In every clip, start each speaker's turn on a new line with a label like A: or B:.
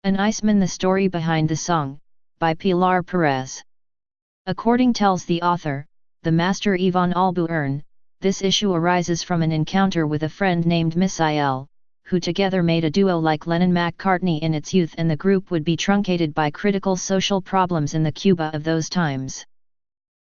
A: An Iceman. The story behind the song, by Pilar Perez. According tells the author, the master Ivan Albuquerque, this issue arises from an encounter with a friend named Misael, who together made a duo like Lennon-McCartney in its youth, and the group would be truncated by critical social problems in the Cuba of those times.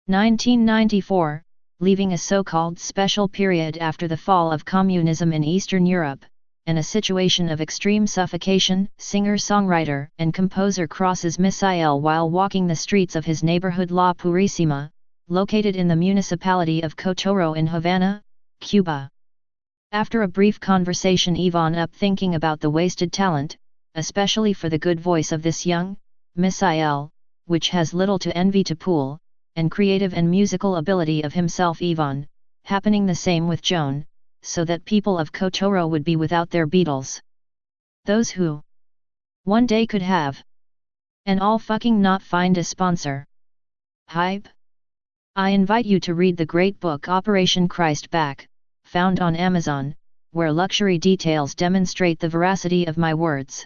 A: 1994, leaving a so-called special period after the fall of communism in Eastern Europe, and a situation of extreme suffocation, singer-songwriter and composer crosses Misael while walking the streets of his neighborhood La Purísima, located in the municipality of Cotoro in Havana, Cuba. After a brief conversation, Ivan up thinking about the wasted talent, especially for the good voice of this young Misael, which has little to envy to Pool, and creative and musical ability of himself Ivan, happening the same with Joan, so that people of Cotoro would be without their Beatles. Those who one day could have, and all fucking not find a sponsor. Hype? I invite you to read the great book Operation Christ Back, found on Amazon, where luxury details demonstrate the veracity of my words.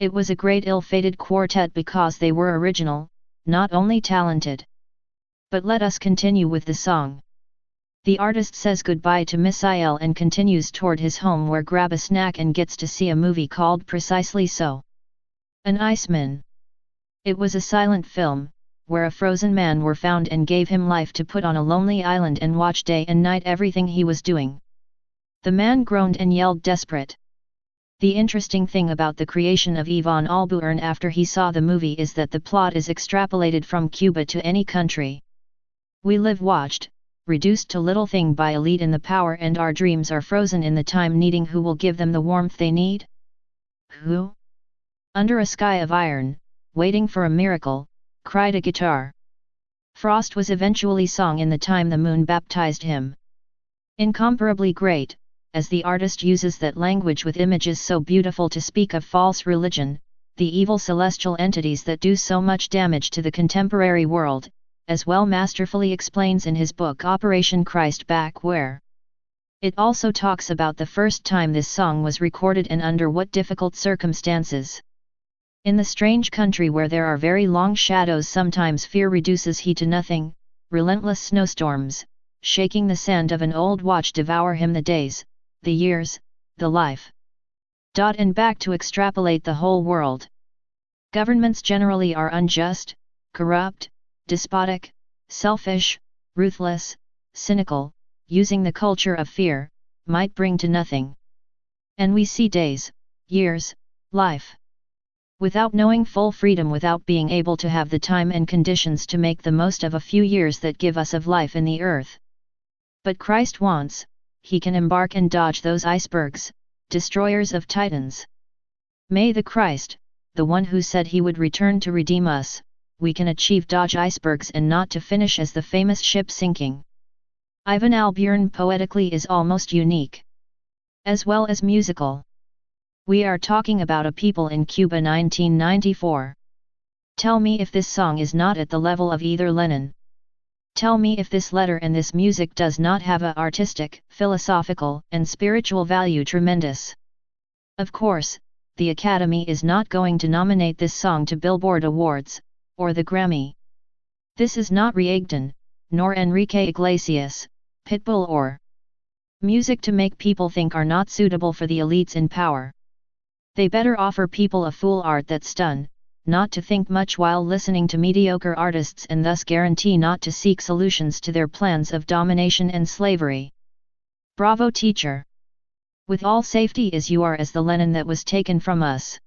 A: It was a great ill-fated quartet because they were original, not only talented. But let us continue with the song. The artist says goodbye to Misael and continues toward his home, where grab a snack and gets to see a movie called Precisely So. An Iceman. It was a silent film, where a frozen man were found and gave him life to put on a lonely island and watch day and night everything he was doing. The man groaned and yelled desperate. The interesting thing about the creation of Ivan Albuquerque after he saw the movie is that the plot is extrapolated from Cuba to any country. We live watched, reduced to little thing by elite in the power, and our dreams are frozen in the time, needing who will give them the warmth they need? Who? Under a sky of iron, waiting for a miracle, cried a guitar. Frost was eventually sung in the time the moon baptized him. Incomparably great, as the artist uses that language with images so beautiful to speak of false religion, the evil celestial entities that do so much damage to the contemporary world, as well masterfully explains in his book Operation Christ Back, where it also talks about the first time this song was recorded and under what difficult circumstances. In the strange country where there are very long shadows, sometimes fear reduces he to nothing, relentless snowstorms, shaking the sand of an old watch, devour him the days, the years, the life. And back to extrapolate the whole world. Governments generally are unjust, corrupt, despotic, selfish, ruthless, cynical, using the culture of fear, might bring to nothing. And we see days, years, life. Without knowing full freedom, without being able to have the time and conditions to make the most of a few years that give us of life in the earth. But Christ wants, he can embark and dodge those icebergs, destroyers of titans. May the Christ, the one who said he would return to redeem us, we can achieve dodge icebergs and not to finish as the famous ship sinking. Ivan Albuquerque poetically is almost unique, as well as musical. We are talking about a people in Cuba 1994. Tell me if this song is not at the level of either Lennon. Tell me if this letter and this music does not have a artistic, philosophical, and spiritual value tremendous. Of course, the Academy is not going to nominate this song to Billboard Awards, or the Grammy. This is not Reagdon, nor Enrique Iglesias, Pitbull, or music to make people think are not suitable for the elites in power. They better offer people a fool art that stun, not to think much while listening to mediocre artists, and thus guarantee not to seek solutions to their plans of domination and slavery. Bravo, teacher! With all safety as you are as the Lenin that was taken from us.